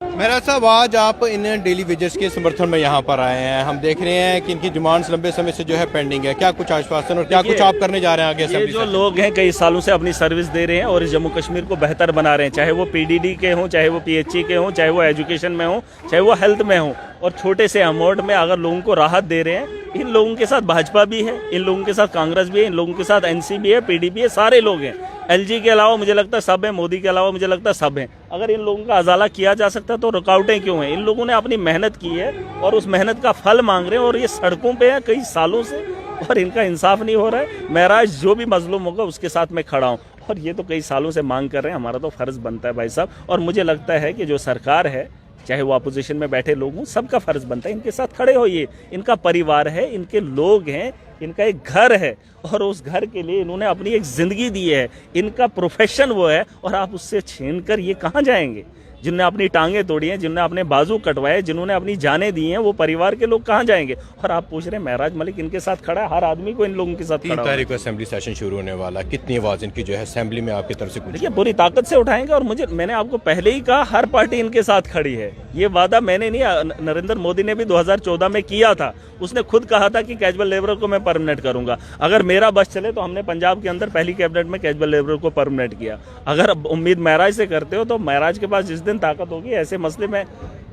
मेहराज साहब, आज आप इन डेली वेजेस के समर्थन में यहाँ पर आए हैं। हम देख रहे हैं कि इनकी डिमांड्स लंबे समय से जो है पेंडिंग है। क्या कुछ आश्वासन और क्या कुछ आप करने जा रहे हैं आगे? ये जो लोग हैं कई सालों से अपनी सर्विस दे रहे हैं और इस जम्मू कश्मीर को बेहतर बना रहे हैं, चाहे वो पीडीडी के हों, चाहे वो पीएचई के हों, चाहे वो एजुकेशन में हों, चाहे वो हेल्थ में हों, और छोटे से अमाउंट में अगर लोगों को राहत दे रहे हैं। इन लोगों के साथ भाजपा भी है, इन लोगों के साथ कांग्रेस भी है, इन लोगों के साथ एनसी भी है, पीडीपी है, सारे लोग हैं। एलजी के अलावा मुझे लगता है सब है, मोदी के अलावा मुझे लगता है सब हैं। अगर इन लोगों का अजाला किया जा सकता है तो रुकावटें क्यों हैं? इन लोगों ने अपनी मेहनत की है और उस मेहनत का फल मांग रहे हैं, और ये सड़कों पे है कई सालों से, और इनका इंसाफ नहीं हो रहा है। महराज जो भी मजलूम होगा उसके साथ मैं खड़ा हूँ, और ये तो कई सालों से मांग कर रहे हैं। हमारा तो फर्ज बनता है भाई साहब, और मुझे लगता है कि जो सरकार है, चाहे वो अपोजिशन में बैठे लोग हों, सबका फर्ज बनता है इनके साथ खड़े होइए। इनका परिवार है, इनके लोग हैं, इनका एक घर है, और उस घर के लिए इन्होंने अपनी एक जिंदगी दी है। इनका प्रोफेशन वो है, और आप उससे छीन कर ये कहाँ जाएंगे? जिनने अपनी टांगे तोड़ी हैं, जिनने अपने बाजू कटवाए, जिन्होंने अपनी जानें दी हैं, वो परिवार के लोग कहाँ जाएंगे? और आप पूछ रहे हैं महराज मलिक इनके साथ खड़ा है। हर आदमी को इन लोगों के साथ 3 तारीख को असेंबली सेशन शुरू होने वाला, कितनी आवाज इनकी जो है असेंबली में आपकी तरफ से? देखिए, पूरी ताकत से उठाएंगे, और मैंने आपको पहले ही कहा हर पार्टी इनके साथ खड़ी है। ये वादा मैंने नहीं, नरेंद्र मोदी ने भी 2014 में किया था। उसने खुद कहा था कि कैजुअल लेबर को मैं परमानेंट करूंगा। अगर मेरा बस चले तो हमने पंजाब के अंदर पहली कैबिनेट में कैजुअल लेबर को परमानेंट किया। अगर उम्मीद महराज से करते हो तो महराज के पास जिस दिन ताकत होगी ऐसे मसले में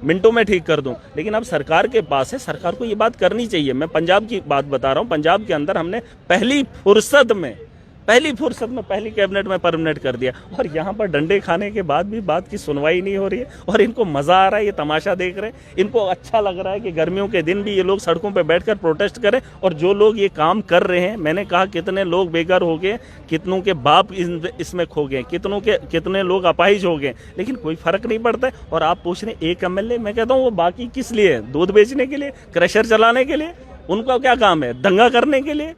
मिनटों में ठीक कर दूं। लेकिन अब सरकार के पास है, सरकार को ये बात करनी चाहिए। मैं पंजाब की बात बता रहा हूं। पंजाब के अंदर हमने पहली फुर्सत में पहली कैबिनेट में परमानेंट कर दिया, और यहाँ पर डंडे खाने के बाद भी बात की सुनवाई नहीं हो रही है। और इनको मजा आ रहा है, ये तमाशा देख रहे हैं। इनको अच्छा लग रहा है कि गर्मियों के दिन भी ये लोग सड़कों पर बैठकर प्रोटेस्ट करें। और जो लोग ये काम कर रहे हैं, मैंने कहा कितने लोग बेघर हो गए, कितनों के बाप इसमें खो गए, कितने लोग अपाहिज हो गए, लेकिन कोई फर्क नहीं पड़ता है। और आप पूछ रहे हैं एक एमएलए, मैं कहता हूँ वो बाकी किस लिए है? दूध बेचने के लिए, क्रशर चलाने के लिए? उनका क्या काम है? दंगा करने के लिए,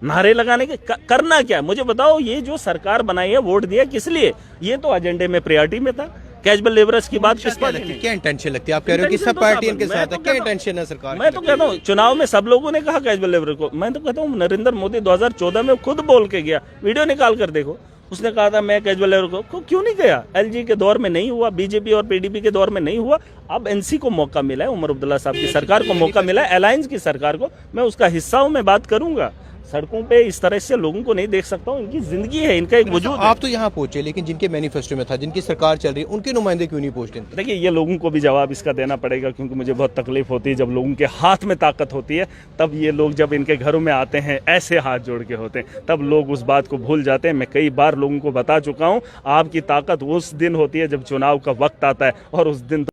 नारे लगाने के? करना क्या? मुझे बताओ। ये जो सरकार बनाई है, वोट दिया किस लिए? ये तो एजेंडे में प्रायोरिटी में था। कैजुअल लेबरर्स की बात किस पर? क्या इंटेंशन लगती है? आप कह रहे हो कि सब पार्टी इनके साथ है, क्या इंटेंशन है सरकार? मैं तो कहता हूँ चुनाव में सब लोगों ने कहा कैजुअल लेबर को। मैं तो कहता हूँ नरेंद्र मोदी 2014 में खुद बोल के गया, वीडियो निकाल कर देखो। उसने कहा था मैं कैजुअल लेबर को क्यों नहीं गया? एलजी के दौर में नहीं हुआ, बीजेपी और पीडीपी के दौर में नहीं हुआ। अब एनसी को मौका मिला है, उमर अब्दुल्ला साहब की सरकार को मौका मिला है, अलायंस की सरकार को। मैं उसका हिस्सा हूं, मैं बात करूंगा। सड़कों पे इस तरह से लोगों को नहीं देख सकता हूं। इनकी जिंदगी है, इनका एक वजूद है। आप तो यहाँ पहुंचे, लेकिन जिनके मैनिफेस्टो में था, जिनकी सरकार चल रही है, उनके नुमाइंदे क्यों नहीं पहुंचते? देखिए, ये लोगों को भी जवाब इसका देना पड़ेगा, क्योंकि मुझे बहुत तकलीफ होती है जब लोगों के हाथ में ताकत होती है। तब ये लोग जब इनके घरों में आते हैं, ऐसे हाथ जोड़ के होते हैं, तब लोग उस बात को भूल जाते हैं। मैं कई बार लोगों को बता चुका हूँ, आपकी ताकत उस दिन होती है जब चुनाव का वक्त आता है, और उस दिन